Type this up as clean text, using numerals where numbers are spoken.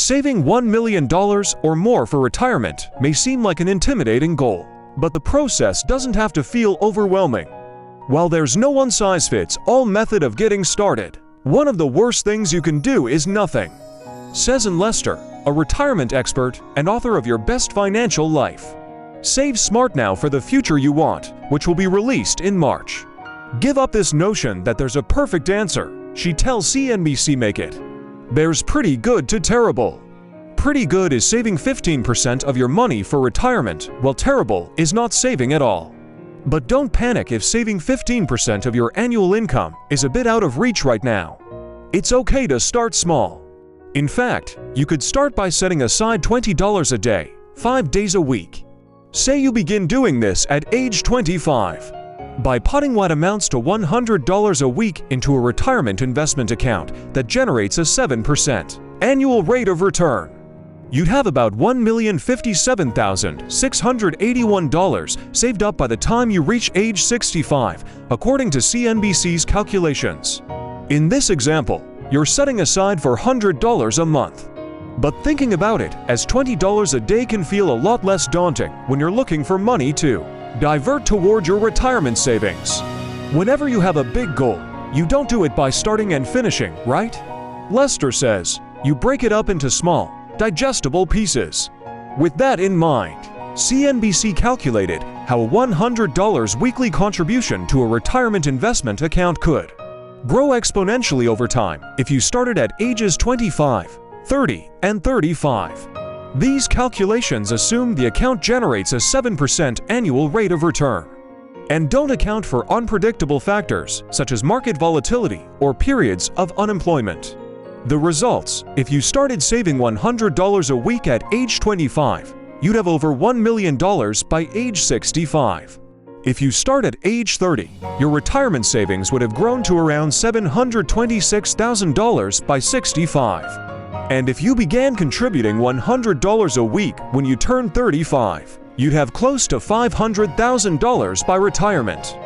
Saving $1 million or more for retirement may seem like an intimidating goal, but the process doesn't have to feel overwhelming. While there's no one-size-fits-all method of getting started, one of the worst things you can do is nothing, says Lester, a retirement expert and author of Your Best Financial Life. Save smart now for the future you want, which will be released in March. Give up this notion that there's a perfect answer, she tells CNBC Make It. There's pretty good to terrible. Pretty good is saving 15% of your money for retirement, while terrible is not saving at all. But don't panic if saving 15% of your annual income is a bit out of reach right now. It's okay to start small. In fact, you could start by setting aside $20 a day, 5 days a week. Say you begin doing this at age 25. By putting what amounts to $100 a week into a retirement investment account that generates a 7% annual rate of return, you'd have about $1,057,681 saved up by the time you reach age 65, according to CNBC's calculations. In this example, you're setting aside for $100 a month. But thinking about it, as $20 a day can feel a lot less daunting when you're looking for money to divert toward your retirement savings. Whenever you have a big goal, you don't do it by starting and finishing, right? Lester says, you break it up into small, digestible pieces. With that in mind, CNBC calculated how a $100 weekly contribution to a retirement investment account could grow exponentially over time if you started at ages 25, 30, and 35. These calculations assume the account generates a 7% annual rate of return and don't account for unpredictable factors such as market volatility or periods of unemployment. The results: if you started saving $100 a week at age 25, you'd have over $1 million by age 65. If you start at age 30, your retirement savings would have grown to around $726,000 by 65. And if you began contributing $100 a week when you turned 35, you'd have close to $500,000 by retirement.